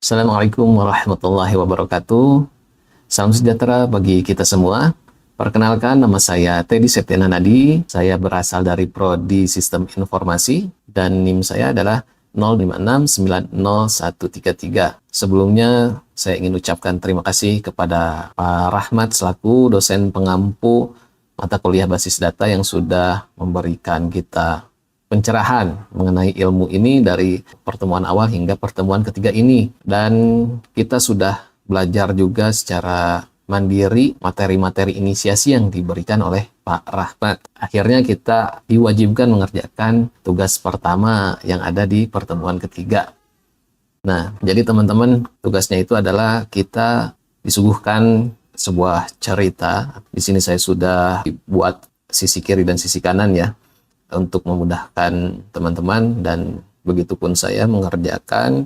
Assalamualaikum warahmatullahi wabarakatuh. Salam sejahtera bagi kita semua. Perkenalkan, nama saya Teddy Septiana Nadi. Saya berasal dari Prodi Sistem Informasi dan NIM saya adalah 05690133. Sebelumnya, saya ingin ucapkan terima kasih kepada Pak Rahmat selaku dosen pengampu mata kuliah basis data yang sudah memberikan kita pencerahan mengenai ilmu ini dari pertemuan awal hingga pertemuan ketiga ini. Dan kita sudah belajar juga secara mandiri materi-materi inisiasi yang diberikan oleh Pak Rahmat. Akhirnya kita diwajibkan mengerjakan tugas pertama yang ada di pertemuan ketiga. Nah, jadi teman-teman, tugasnya itu adalah kita disuguhkan sebuah cerita. Di sini saya sudah buat sisi kiri dan sisi kanan ya, untuk memudahkan teman-teman, dan begitupun saya mengerjakan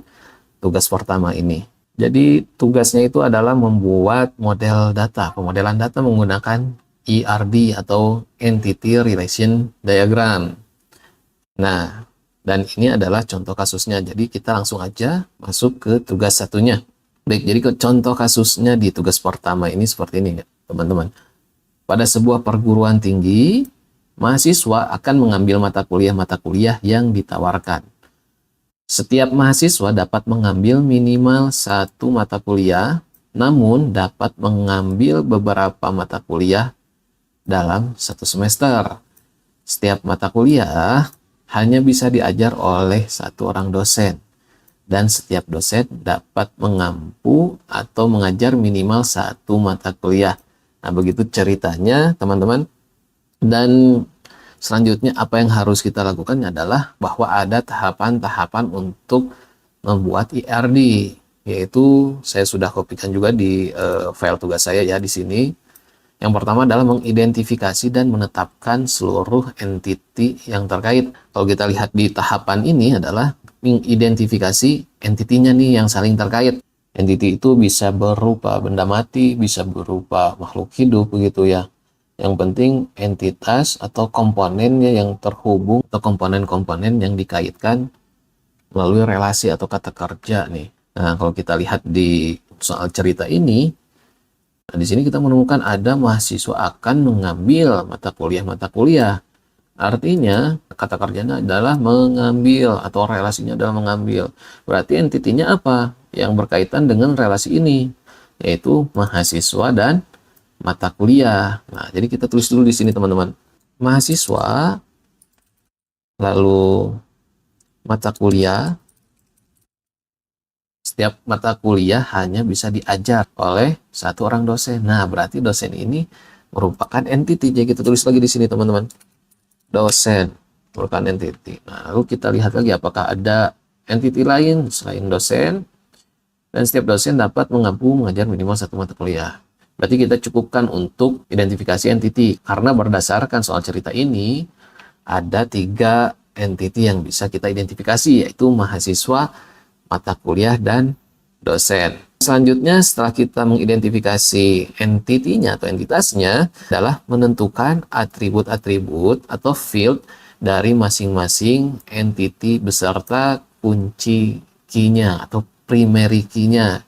tugas pertama ini. Jadi tugasnya itu adalah membuat model data, pemodelan data menggunakan ERD atau Entity Relation Diagram. Nah, dan ini adalah contoh kasusnya. Jadi kita langsung aja masuk ke tugas satunya. Baik, jadi contoh kasusnya di tugas pertama ini seperti ini ya, teman-teman. Pada sebuah perguruan tinggi, mahasiswa akan mengambil mata kuliah yang ditawarkan. Setiap mahasiswa dapat mengambil minimal satu mata kuliah, namun dapat mengambil beberapa mata kuliah dalam satu semester. Setiap mata kuliah hanya bisa diajar oleh satu orang dosen, dan setiap dosen dapat mengampu atau mengajar minimal satu mata kuliah. Nah, begitu ceritanya, teman-teman. Dan selanjutnya apa yang harus kita lakukan adalah bahwa ada tahapan-tahapan untuk membuat ERD, yaitu saya sudah kopikan juga di file tugas saya ya di sini. Yang pertama adalah mengidentifikasi dan menetapkan seluruh entiti yang terkait. Kalau kita lihat di tahapan ini adalah mengidentifikasi entitinya nih yang saling terkait. Entiti itu bisa berupa benda mati, bisa berupa makhluk hidup begitu ya. Yang penting entitas atau komponennya yang terhubung atau komponen-komponen yang dikaitkan melalui relasi atau kata kerja nih. Nah, kalau kita lihat di soal cerita ini, nah di sini kita menemukan ada mahasiswa akan mengambil mata kuliah. Artinya kata kerjanya adalah mengambil atau relasinya adalah mengambil. Berarti entitinya apa yang berkaitan dengan relasi ini? Yaitu mahasiswa dan mata kuliah. Nah, jadi kita tulis dulu di sini teman-teman. Mahasiswa, lalu mata kuliah. Setiap mata kuliah hanya bisa diajar oleh satu orang dosen. Nah, berarti dosen ini merupakan entiti. Jadi kita tulis lagi di sini teman-teman. Dosen merupakan entiti. Nah, lalu kita lihat lagi apakah ada entiti lain selain dosen. Dan setiap dosen dapat mengampu mengajar minimal satu mata kuliah. Berarti kita cukupkan untuk identifikasi entiti. Karena berdasarkan soal cerita ini, ada 3 entiti yang bisa kita identifikasi, yaitu mahasiswa, mata kuliah, dan dosen. Selanjutnya, setelah kita mengidentifikasi entitinya atau entitasnya, adalah menentukan atribut-atribut atau field dari masing-masing entiti beserta kunci key-nya atau primary key-nya.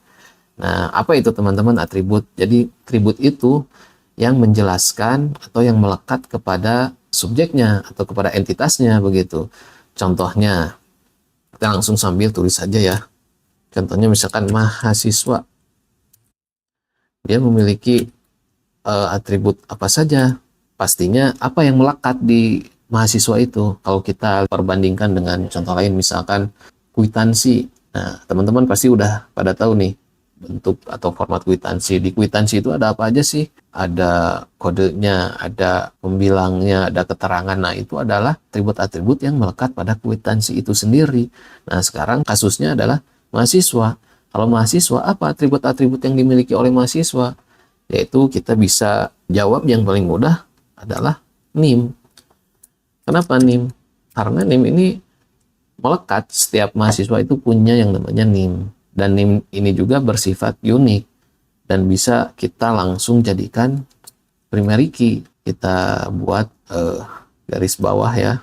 Nah, apa itu teman-teman atribut? Jadi atribut itu yang menjelaskan atau yang melekat kepada subjeknya atau kepada entitasnya begitu. Contohnya, kita langsung sambil tulis saja ya. Contohnya misalkan mahasiswa. Dia memiliki atribut apa saja? Pastinya apa yang melekat di mahasiswa itu. Kalau kita perbandingkan dengan contoh lain misalkan kwitansi. Nah, teman-teman pasti udah pada tahu nih bentuk atau format kwitansi. Di kwitansi itu ada apa aja sih? Ada kodenya, ada pembilangnya, ada keterangan. Nah, itu adalah atribut-atribut yang melekat pada kwitansi itu sendiri. Nah, sekarang kasusnya adalah mahasiswa. Kalau mahasiswa, apa atribut-atribut yang dimiliki oleh mahasiswa? Yaitu kita bisa jawab yang paling mudah adalah NIM. Kenapa NIM? Karena NIM ini melekat, setiap mahasiswa itu punya yang namanya NIM. Dan NIM ini juga bersifat unik dan bisa kita langsung jadikan primary key. Kita buat garis bawah ya.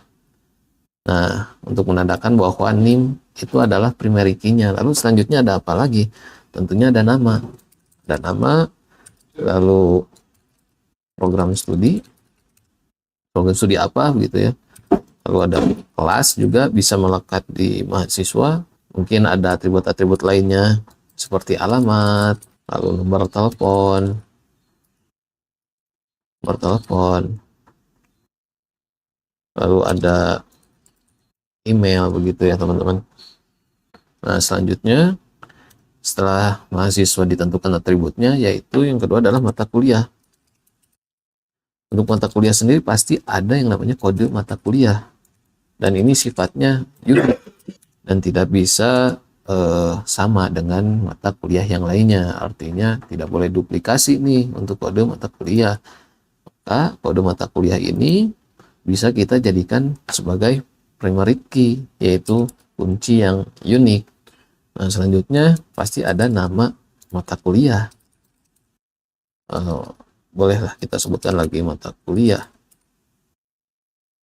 Nah, untuk menandakan bahwa NIM itu adalah primary key-nya. Lalu selanjutnya ada apa lagi? Tentunya ada nama. Ada nama, lalu program studi apa begitu ya. Lalu ada kelas juga bisa melekat di mahasiswa. Mungkin ada atribut-atribut lainnya seperti alamat, lalu nomor telepon, lalu ada email begitu ya teman-teman. Nah, selanjutnya setelah mahasiswa ditentukan atributnya, yaitu yang kedua adalah mata kuliah. Untuk mata kuliah sendiri pasti ada yang namanya kode mata kuliah. Dan ini sifatnya unik dan tidak bisa sama dengan mata kuliah yang lainnya. Artinya tidak boleh duplikasi nih untuk kode mata kuliah. Maka kode mata kuliah ini bisa kita jadikan sebagai primary key, yaitu kunci yang unik. Nah, selanjutnya pasti ada nama mata kuliah. Bolehlah kita sebutkan lagi mata kuliah.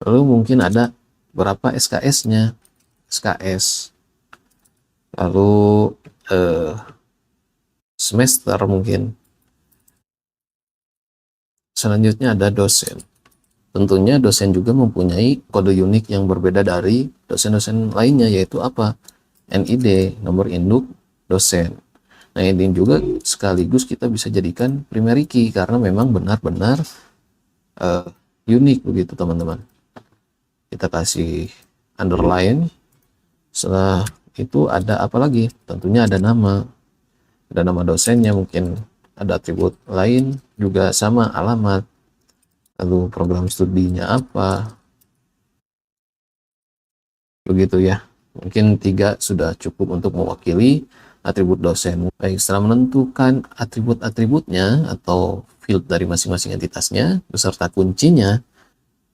Lalu mungkin ada berapa SKS-nya, SKS. Lalu semester mungkin. Selanjutnya ada dosen. Tentunya dosen juga mempunyai kode unik yang berbeda dari dosen-dosen lainnya, yaitu apa? NID, nomor induk dosen. Nah, ini juga sekaligus kita bisa jadikan primary key karena memang benar-benar unik begitu teman-teman. Kita kasih underline. Setelah itu ada apa lagi? Tentunya ada nama. Ada nama dosennya, mungkin ada atribut lain juga sama, alamat. Lalu program studinya apa? Begitu ya. Mungkin 3 sudah cukup untuk mewakili atribut dosen. Baik, setelah menentukan atribut-atributnya atau field dari masing-masing entitasnya beserta kuncinya,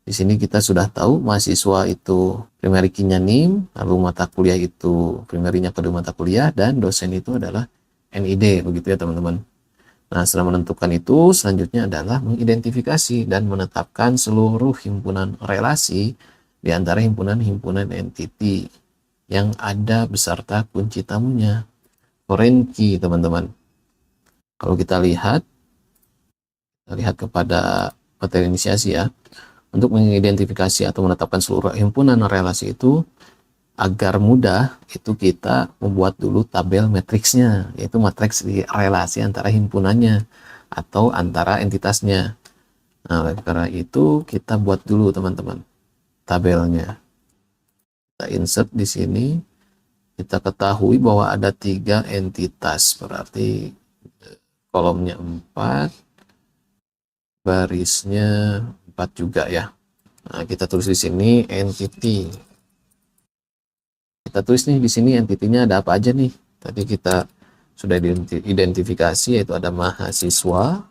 di sini kita sudah tahu mahasiswa itu primary key-nya NIM, lalu mata kuliah itu primary-nya kode mata kuliah, dan dosen itu adalah NID, begitu ya teman-teman. Nah, setelah menentukan itu, selanjutnya adalah mengidentifikasi dan menetapkan seluruh himpunan relasi di antara himpunan-himpunan entity yang ada beserta kunci tamunya. Foreign key, teman-teman. Kalau kita lihat kepada materi inisiasi ya, untuk mengidentifikasi atau menetapkan seluruh himpunan relasi itu agar mudah, itu kita membuat dulu tabel matriksnya, yaitu matriks di relasi antara himpunannya atau antara entitasnya. Nah, karena itu kita buat dulu teman-teman tabelnya. Kita insert di sini. Kita ketahui bahwa ada 3 entitas, berarti kolomnya 4, barisnya 4 juga ya. Nah, kita tulis di sini entity. Kita tulis nih di sini entitinya ada apa aja nih. Tadi kita sudah identifikasi, yaitu ada mahasiswa,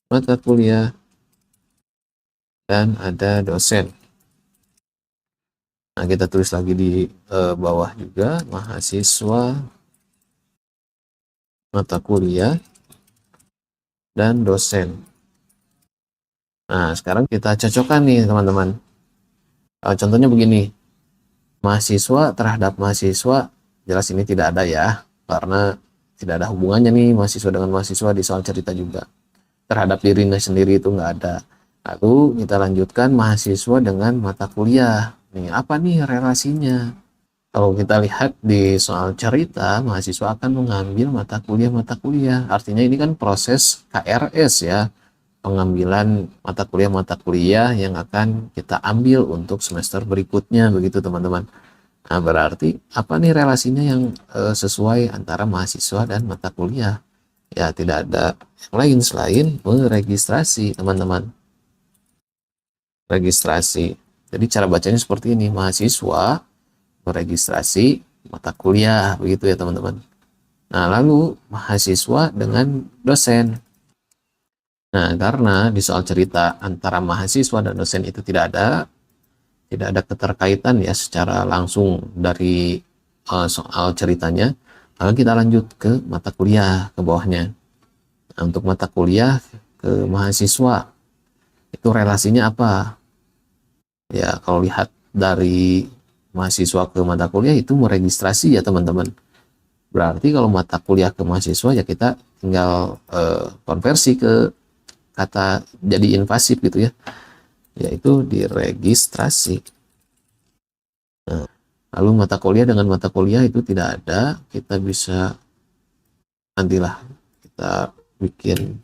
mata kuliah, dan ada dosen. Nah, kita tulis lagi di bawah juga mahasiswa, mata kuliah, dan dosen. Nah, sekarang kita cocokkan nih teman-teman. Contohnya begini, mahasiswa terhadap mahasiswa, jelas ini tidak ada ya, karena tidak ada hubungannya nih mahasiswa dengan mahasiswa di soal cerita juga. Terhadap dirinya sendiri itu nggak ada. Lalu kita lanjutkan mahasiswa dengan mata kuliah. Nih, apa nih relasinya? Kalau kita lihat di soal cerita, mahasiswa akan mengambil mata kuliah-mata kuliah. Artinya ini kan proses KRS ya, pengambilan mata kuliah-mata kuliah yang akan kita ambil untuk semester berikutnya, begitu teman-teman. Nah, berarti apa nih relasinya yang sesuai antara mahasiswa dan mata kuliah? Ya, tidak ada yang lain selain meregistrasi, teman-teman. Registrasi. Jadi cara bacanya seperti ini, mahasiswa meregistrasi mata kuliah, begitu ya teman-teman. Nah, lalu mahasiswa dengan dosen. Nah, karena di soal cerita antara mahasiswa dan dosen itu tidak ada keterkaitan ya secara langsung dari soal ceritanya, maka kita lanjut ke mata kuliah ke bawahnya. Nah, untuk mata kuliah ke mahasiswa itu relasinya apa? Ya, kalau lihat dari mahasiswa ke mata kuliah itu meregistrasi ya teman-teman. Berarti kalau mata kuliah ke mahasiswa ya kita tinggal konversi ke kata jadi invasif gitu ya, yaitu diregistrasi. Nah, lalu mata kuliah dengan mata kuliah itu tidak ada, kita bisa nantilah kita bikin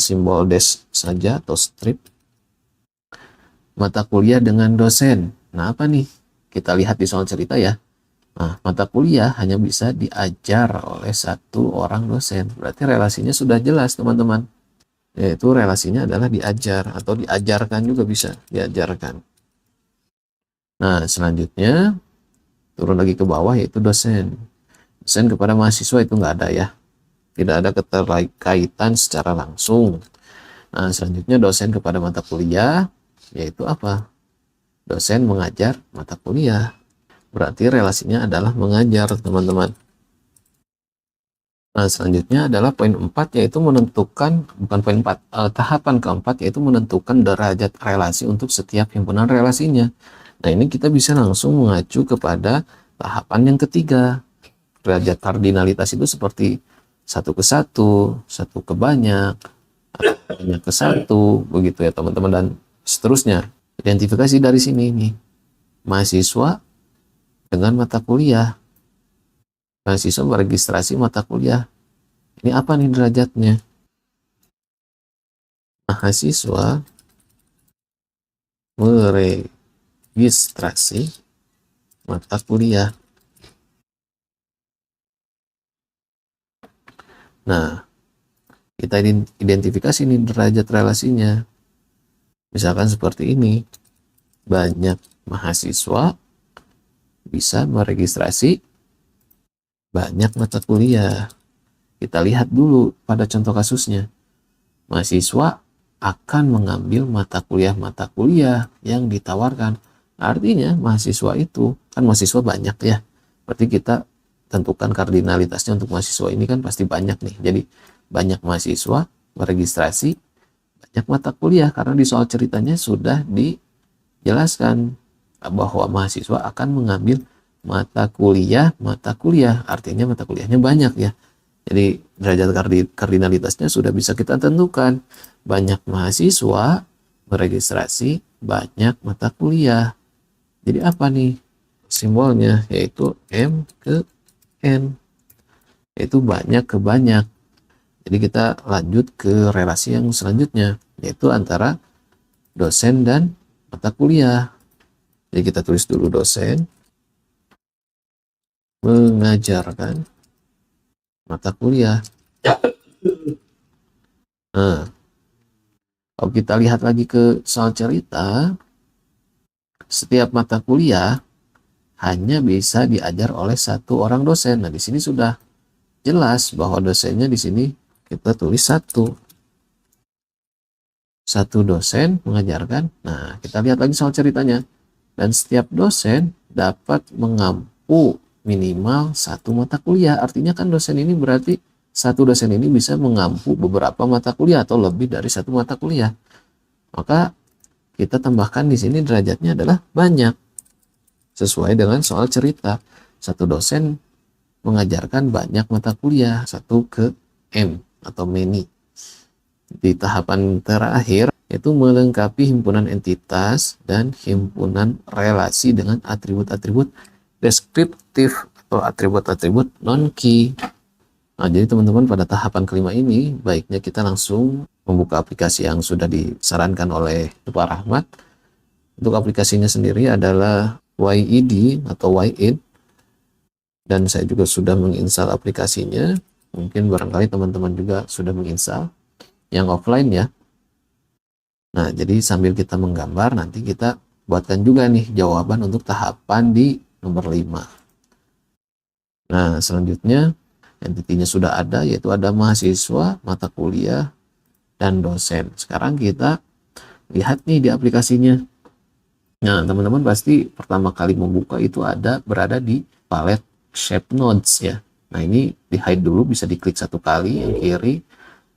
simbol dash saja atau strip. Mata kuliah dengan dosen. Nah, apa nih? Kita lihat di soal cerita ya. Nah, mata kuliah hanya bisa diajar oleh satu orang dosen. Berarti relasinya sudah jelas, teman-teman. Yaitu relasinya adalah diajar atau diajarkan juga bisa, diajarkan. Nah, selanjutnya turun lagi ke bawah yaitu dosen. Dosen kepada mahasiswa itu nggak ada ya. Tidak ada keterkaitan secara langsung. Nah, selanjutnya dosen kepada mata kuliah yaitu apa? Dosen mengajar mata kuliah. Berarti relasinya adalah mengajar, teman-teman. Nah, selanjutnya adalah poin 4 yaitu menentukan, bukan poin 4, tahapan keempat yaitu menentukan derajat relasi untuk setiap himpunan relasinya. Nah, ini kita bisa langsung mengacu kepada tahapan yang ketiga. Derajat kardinalitas itu seperti 1 ke 1, 1 ke banyak, atau banyak ke 1, begitu ya teman-teman, dan seterusnya. Identifikasi dari sini nih, mahasiswa dengan mata kuliah. Mahasiswa meregistrasi mata kuliah. Ini apa nih derajatnya? Mahasiswa meregistrasi mata kuliah. Nah, kita identifikasi nih derajat relasinya. Misalkan seperti ini. Banyak mahasiswa bisa meregistrasi banyak mata kuliah. Kita lihat dulu pada contoh kasusnya. Mahasiswa akan mengambil mata kuliah yang ditawarkan. Artinya mahasiswa itu, kan mahasiswa banyak ya. Berarti kita tentukan kardinalitasnya untuk mahasiswa ini kan pasti banyak nih. Jadi banyak mahasiswa meregistrasi banyak mata kuliah. Karena di soal ceritanya sudah dijelaskan bahwa mahasiswa akan mengambil mata kuliah, artinya mata kuliahnya banyak ya. Jadi derajat kardinalitasnya sudah bisa kita tentukan. Banyak mahasiswa meregistrasi banyak mata kuliah. Jadi apa nih simbolnya? Yaitu M ke N. Yaitu banyak ke banyak. Jadi kita lanjut ke relasi yang selanjutnya, yaitu antara dosen dan mata kuliah. Jadi kita tulis dulu dosen mengajarkan mata kuliah. Nah, kalau kita lihat lagi ke soal cerita, setiap mata kuliah hanya bisa diajar oleh satu orang dosen. Nah, di sini sudah jelas bahwa dosennya di sini kita tulis satu dosen mengajarkan. Nah, kita lihat lagi soal ceritanya. Dan setiap dosen dapat mengampu minimal satu mata kuliah. Artinya kan dosen ini berarti satu dosen ini bisa mengampu beberapa mata kuliah atau lebih dari satu mata kuliah. Maka kita tambahkan di sini derajatnya adalah banyak. Sesuai dengan soal cerita. Satu dosen mengajarkan banyak mata kuliah, 1 ke M atau many. Di tahapan terakhir yaitu melengkapi himpunan entitas dan himpunan relasi dengan atribut-atribut deskriptif atau atribut-atribut non-key. Nah, jadi teman-teman pada tahapan kelima ini baiknya kita langsung membuka aplikasi yang sudah disarankan oleh Pak Rahmat. Untuk aplikasinya sendiri adalah YED atau YED, dan saya juga sudah menginstal aplikasinya. Mungkin barangkali teman-teman juga sudah menginstal yang offline ya. Nah, jadi sambil kita menggambar, nanti kita buatkan juga nih jawaban untuk tahapan di nomor 5. Nah, selanjutnya entitinya sudah ada, yaitu ada mahasiswa, mata kuliah, dan dosen. Sekarang kita lihat nih di aplikasinya. Nah, teman-teman pasti pertama kali membuka itu berada di palet shape nodes ya. Nah, ini di hide dulu, bisa diklik 1 kali yang kiri.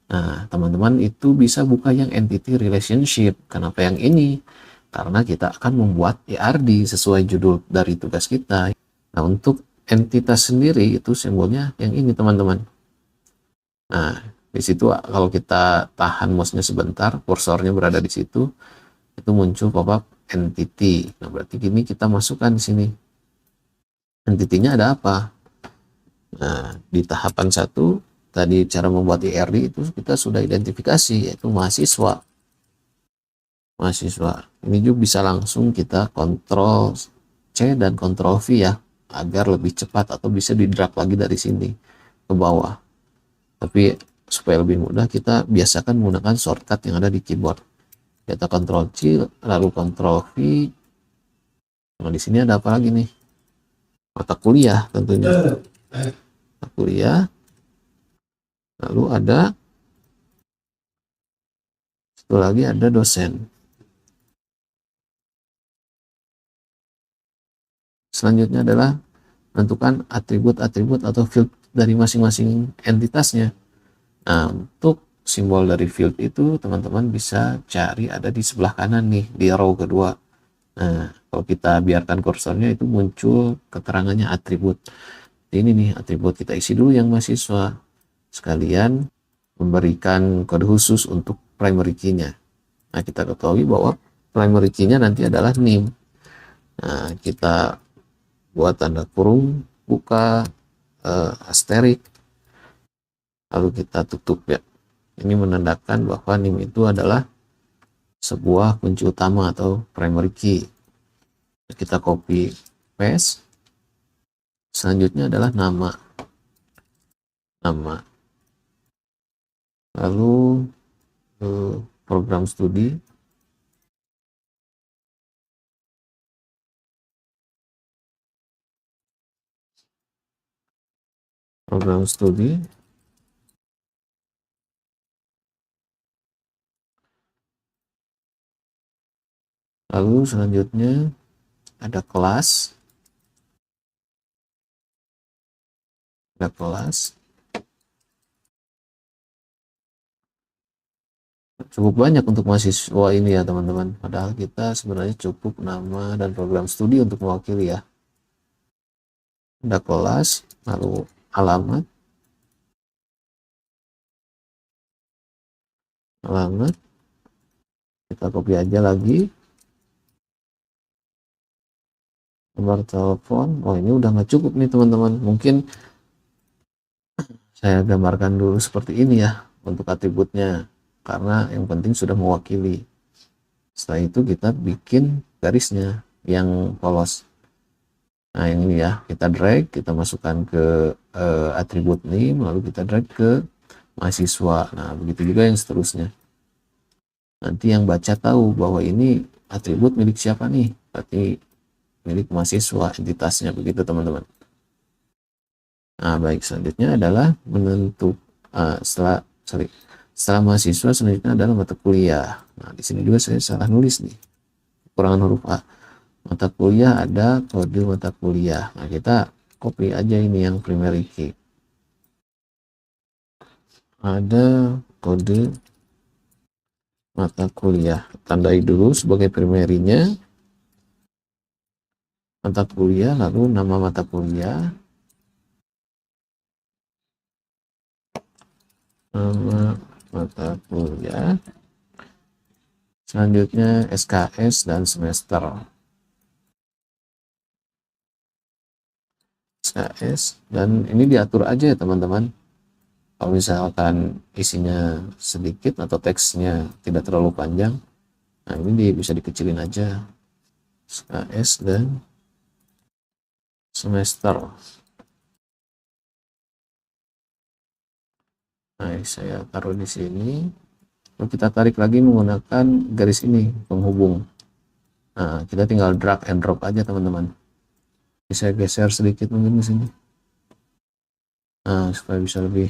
Nah, teman-teman itu bisa buka yang entity relationship. Kenapa yang ini? karena kita akan membuat ERD sesuai judul dari tugas kita. Nah, untuk entitas sendiri itu simbolnya yang ini teman-teman. Nah, di situ kalau kita tahan mouse-nya sebentar, kursornya berada di situ, itu muncul pop-up entity. Nah, berarti gini kita masukkan di sini. Entity-nya ada apa? Nah, di tahapan 1 tadi cara membuat ERD itu kita sudah identifikasi, yaitu mahasiswa. Ini juga bisa langsung kita Ctrl C dan Ctrl V ya, agar lebih cepat, atau bisa di drag lagi dari sini ke bawah. Tapi supaya lebih mudah, kita biasakan menggunakan shortcut yang ada di keyboard. Kita Ctrl C lalu Ctrl V. Nah, di sini ada apa lagi nih? Mata kuliah tentunya. Mata kuliah. Lalu ada satu lagi, ada dosen. Selanjutnya adalah menentukan atribut-atribut atau field dari masing-masing entitasnya. Nah, untuk simbol dari field itu teman-teman bisa cari ada di sebelah kanan nih, di row kedua. Nah, kalau kita biarkan kursornya itu muncul keterangannya atribut. Ini nih atribut, kita isi dulu yang mahasiswa. Sekalian memberikan kode khusus untuk primary key-nya. Nah, kita ketahui bahwa primary key-nya nanti adalah name. Nah, kita buat tanda kurung, buka, asterik, lalu kita tutup ya. Ini menandakan bahwa name itu adalah sebuah kunci utama atau primary key. Kita copy paste. Selanjutnya adalah nama. Lalu program studi. Lalu selanjutnya ada kelas. Cukup banyak untuk mahasiswa ini ya teman-teman. Padahal kita sebenarnya cukup nama dan program studi untuk mewakili ya. Ada kelas, lalu alamat, kita copy aja lagi. Nomor telepon. Oh, ini udah nggak cukup nih teman-teman. Mungkin saya gambarkan dulu seperti ini ya untuk atributnya, karena yang penting sudah mewakili. Setelah itu kita bikin garisnya yang polos. Nah, yang ini ya, kita drag, kita masukkan ke atribut name, lalu kita drag ke mahasiswa. Nah, begitu juga yang seterusnya. Nanti yang baca tahu bahwa ini atribut milik siapa nih, berarti milik mahasiswa entitasnya, begitu teman-teman. Nah, baik, selanjutnya adalah setelah mahasiswa, selanjutnya adalah mata kuliah. Nah, di sini juga saya salah nulis nih, kekurangan huruf A. Mata kuliah ada kode mata kuliah. Nah, kita copy aja ini yang primary key. Ada kode mata kuliah, tandai dulu sebagai primary-nya mata kuliah, lalu nama mata kuliah, selanjutnya SKS dan semester. SKS, dan ini diatur aja ya teman-teman. Kalau misalkan isinya sedikit atau teksnya tidak terlalu panjang, nah ini bisa dikecilin aja. SKS dan semester. Nah, saya taruh di sini. Lalu kita tarik lagi menggunakan garis ini, penghubung. Nah, kita tinggal drag and drop aja teman-teman. Bisa geser sedikit mungkin di sini. Nah, supaya bisa lebih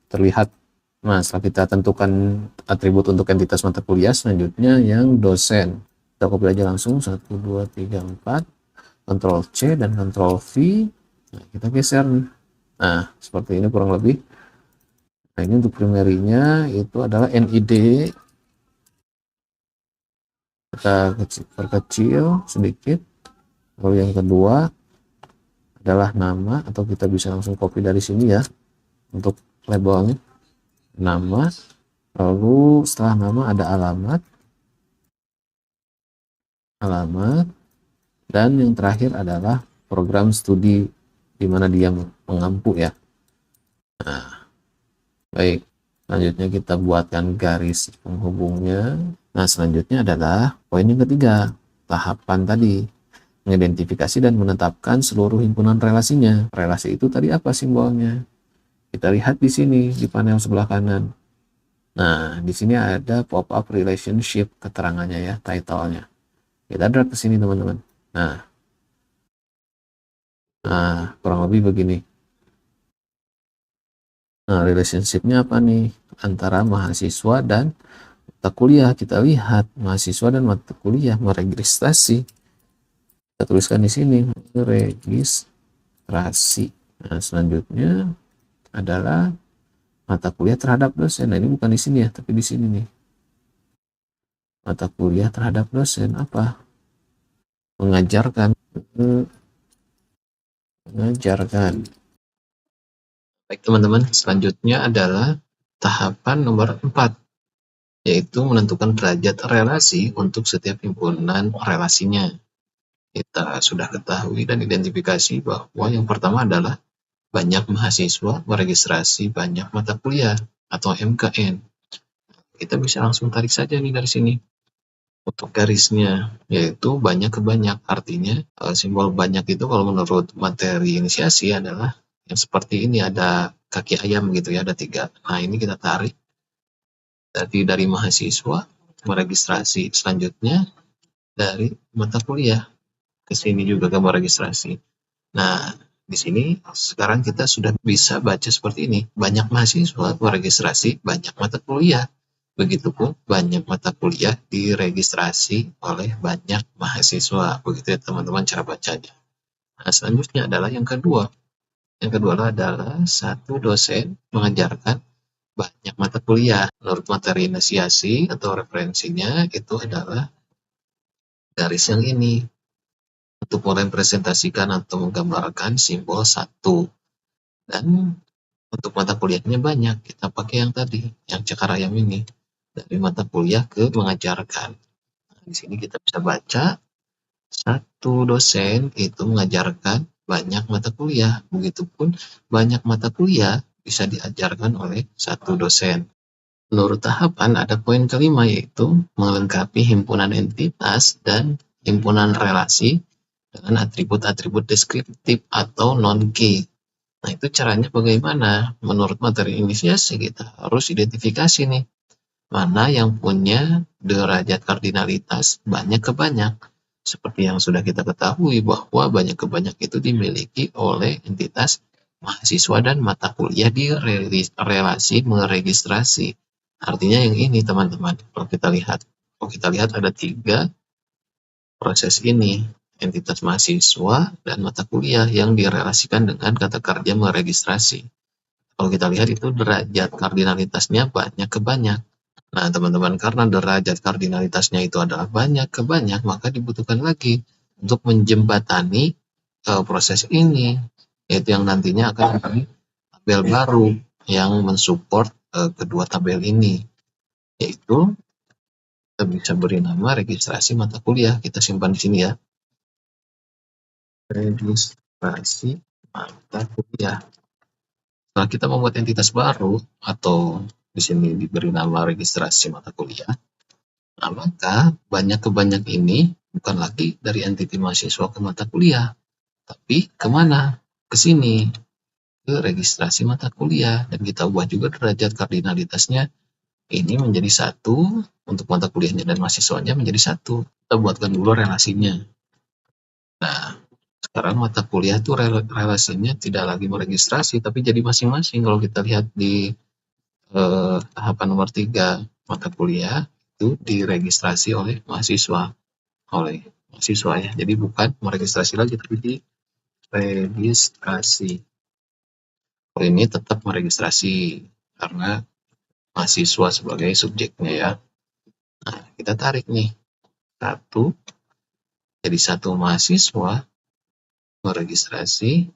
terlihat. Nah, setelah kita tentukan atribut untuk entitas mata kuliah, selanjutnya yang dosen. Kita copy aja langsung 1, 2, 3, 4. Ctrl C dan Ctrl V. Nah, kita geser nih. Nah, seperti ini kurang lebih. Nah, ini untuk primary-nya itu adalah NID Kita perkecil sedikit. Lalu yang kedua adalah nama, atau kita bisa langsung copy dari sini ya untuk labelnya. Nama, lalu setelah nama ada alamat, dan yang terakhir adalah program studi di mana dia mengampu ya. Nah, baik. Selanjutnya kita buatkan garis penghubungnya. Nah, selanjutnya adalah poin yang ketiga, tahapan tadi. Mengidentifikasi dan menetapkan seluruh himpunan relasinya. Relasi itu tadi apa simbolnya? Kita lihat di sini di panel sebelah kanan. Nah, di sini ada pop-up relationship keterangannya ya, title-nya. Kita drag ke sini teman-teman. Nah, kurang lebih begini. Nah, relationship-nya apa nih? Antara mahasiswa dan mata kuliah. Kita lihat mahasiswa dan mata kuliah meregistrasi. Kita tuliskan di sini registrasi. Nah, selanjutnya adalah mata kuliah terhadap dosen. Nah, ini bukan di sini ya, tapi di sini nih. Mata kuliah terhadap dosen apa? Mengajarkan. Mengajarkan. Baik teman-teman, selanjutnya adalah tahapan nomor 4, yaitu menentukan derajat relasi untuk setiap himpunan relasinya. Kita sudah ketahui dan identifikasi bahwa yang pertama adalah banyak mahasiswa meregistrasi banyak mata kuliah atau MKN. Kita bisa langsung tarik saja nih dari sini untuk garisnya, yaitu banyak ke banyak. Artinya simbol banyak itu kalau menurut materi inisiasi adalah yang seperti ini, ada kaki ayam gitu ya, ada 3. Nah, ini kita tarik dari mahasiswa meregistrasi, selanjutnya dari mata kuliah ke sini juga ke meregistrasi. Nah, di sini sekarang kita sudah bisa baca seperti ini. Banyak mahasiswa meregistrasi banyak mata kuliah. Begitupun banyak mata kuliah diregistrasi oleh banyak mahasiswa. Begitu ya teman-teman cara bacanya. Nah, selanjutnya adalah yang kedua. Yang kedua adalah satu dosen mengajarkan banyak mata kuliah. Menurut materi inisiasi atau referensinya itu adalah garis yang ini. Untuk merepresentasikan atau menggambarkan simbol 1. Dan untuk mata kuliahnya banyak, kita pakai yang tadi, yang cakar ayam ini. Dari mata kuliah ke mengajarkan. Nah, di sini kita bisa baca, satu dosen itu mengajarkan banyak mata kuliah. Begitupun banyak mata kuliah bisa diajarkan oleh satu dosen. Menurut tahapan ada poin kelima, yaitu melengkapi himpunan entitas dan himpunan relasi dengan atribut-atribut deskriptif atau non-key. Nah, itu caranya bagaimana? Menurut materi inisiasi kita harus identifikasi nih, mana yang punya derajat kardinalitas banyak ke banyak. Seperti yang sudah kita ketahui bahwa banyak ke banyak itu dimiliki oleh entitas mahasiswa dan mata kuliah di relasi meregistrasi. Artinya yang ini teman-teman, kalau kita lihat ada 3 proses ini, entitas mahasiswa dan mata kuliah yang direlasikan dengan kata kerja meregistrasi. Kalau kita lihat itu derajat kardinalitasnya banyak ke banyak. Nah, teman-teman, karena derajat kardinalitasnya itu adalah banyak ke banyak, maka dibutuhkan lagi untuk menjembatani proses ini, yaitu yang nantinya akan ada tabel baru yang mensupport kedua tabel ini, yaitu kita bisa beri nama registrasi mata kuliah. Kita simpan di sini ya. Registrasi mata kuliah. Setelah kita membuat entitas baru atau di sini diberi nama registrasi mata kuliah, nah maka banyak ke banyak ini bukan lagi dari entiti mahasiswa ke mata kuliah, tapi kemana? Ke sini, ke registrasi mata kuliah, dan kita ubah juga derajat kardinalitasnya ini menjadi 1 untuk mata kuliahnya dan mahasiswanya menjadi 1. Kita buatkan dulu relasinya. Nah, sekarang mata kuliah itu relasinya tidak lagi meregistrasi, tapi jadi masing-masing. Kalau kita lihat di tahapan nomor 3, mata kuliah itu diregistrasi oleh mahasiswa ya. Jadi bukan meregistrasi lagi, tapi diregistrasi. Kalau ini tetap meregistrasi karena mahasiswa sebagai subjeknya ya. Nah, kita tarik nih satu, jadi satu mahasiswa meregistrasi.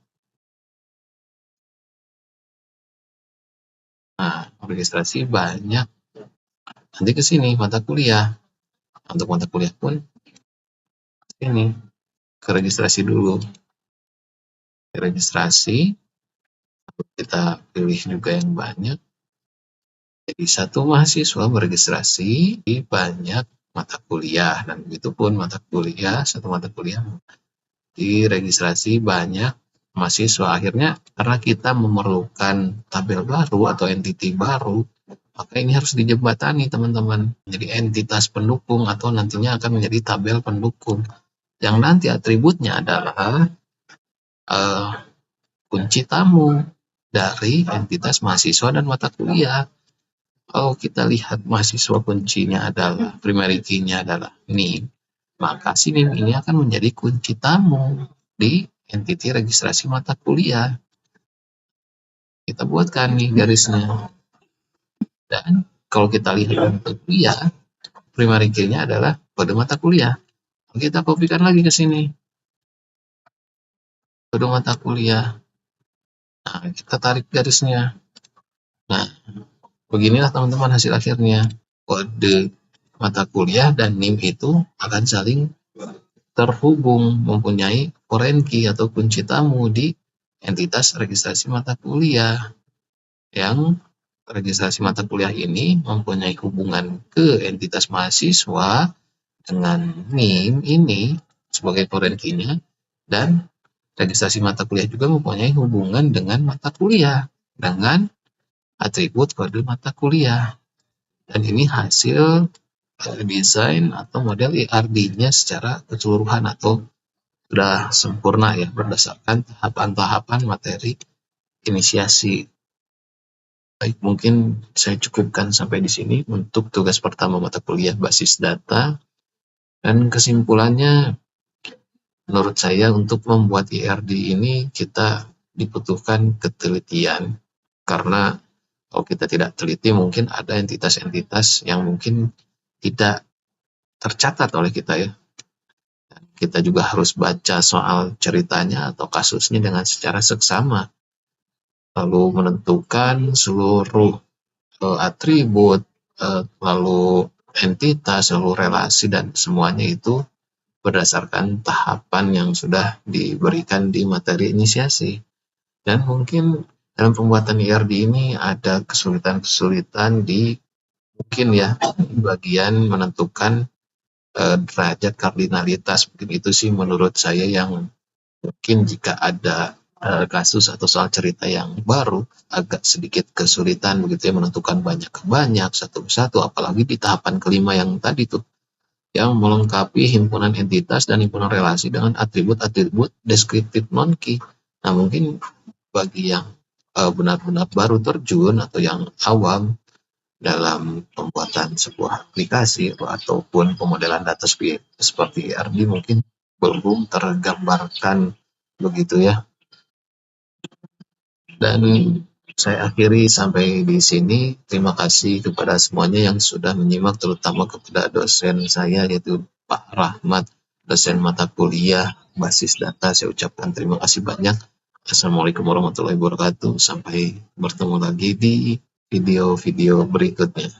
Nah, meregistrasi banyak. Nanti ke sini mata kuliah. Untuk mata kuliah pun ini ke registrasi dulu. Registrasi, kita pilih juga yang banyak. Jadi satu mahasiswa meregistrasi di banyak mata kuliah, dan begitu pun mata kuliah, satu mata kuliah diregistrasi banyak mahasiswa. Akhirnya karena kita memerlukan tabel baru atau entity baru, maka ini harus dijembatani teman-teman. Jadi entitas pendukung atau nantinya akan menjadi tabel pendukung. Yang nanti atributnya adalah kunci tamu dari entitas mahasiswa dan mata kuliah. Kalau kita lihat mahasiswa kuncinya adalah, primary key-nya adalah NIM, maka si NIM ini akan menjadi kunci tamu di entity registrasi mata kuliah. Kita buatkan nih garisnya. Dan kalau kita lihat mata kuliah, primary key-nya adalah kode mata kuliah. Kita kopikan lagi ke sini. Kode mata kuliah. Nah, kita tarik garisnya. Nah, beginilah teman-teman hasil akhirnya. Kode mata kuliah dan NIM itu akan saling terhubung, mempunyai foreign key atau kunci tamu di entitas registrasi mata kuliah. Yang registrasi mata kuliah ini mempunyai hubungan ke entitas mahasiswa dengan NIM ini sebagai foreign key-nya, dan registrasi mata kuliah juga mempunyai hubungan dengan mata kuliah dengan atribut kode mata kuliah. Dan ini hasil desain atau model ERD-nya secara keseluruhan atau sudah sempurna ya, berdasarkan tahapan-tahapan materi inisiasi. Baik, mungkin saya cukupkan sampai di sini untuk tugas pertama mata kuliah basis data. Dan kesimpulannya, menurut saya untuk membuat ERD ini kita dibutuhkan ketelitian, karena kalau kita tidak teliti mungkin ada entitas-entitas yang mungkin tidak tercatat oleh kita ya. Kita juga harus baca soal ceritanya atau kasusnya dengan secara seksama, lalu menentukan seluruh atribut, lalu entitas, lalu relasi, dan semuanya itu berdasarkan tahapan yang sudah diberikan di materi inisiasi. Dan mungkin dalam pembuatan ERD ini ada kesulitan-kesulitan di mungkin ya bagian menentukan derajat kardinalitas. Mungkin itu sih menurut saya yang mungkin jika ada kasus atau soal cerita yang baru agak sedikit kesulitan begitu ya, menentukan banyak ke banyak, satu persatu, apalagi di tahapan kelima yang tadi tuh, yang melengkapi himpunan entitas dan himpunan relasi dengan atribut-atribut deskriptif non-key. Nah, mungkin bagi yang benar-benar baru terjun atau yang awam dalam pembuatan sebuah aplikasi ataupun pemodelan data seperti ERD mungkin belum tergambarkan begitu ya. Dan saya akhiri sampai di sini. Terima kasih kepada semuanya yang sudah menyimak, terutama kepada dosen saya yaitu Pak Rahmat, dosen mata kuliah basis data. Saya ucapkan terima kasih banyak. Assalamualaikum warahmatullahi wabarakatuh. Sampai bertemu lagi di video-video berikutnya.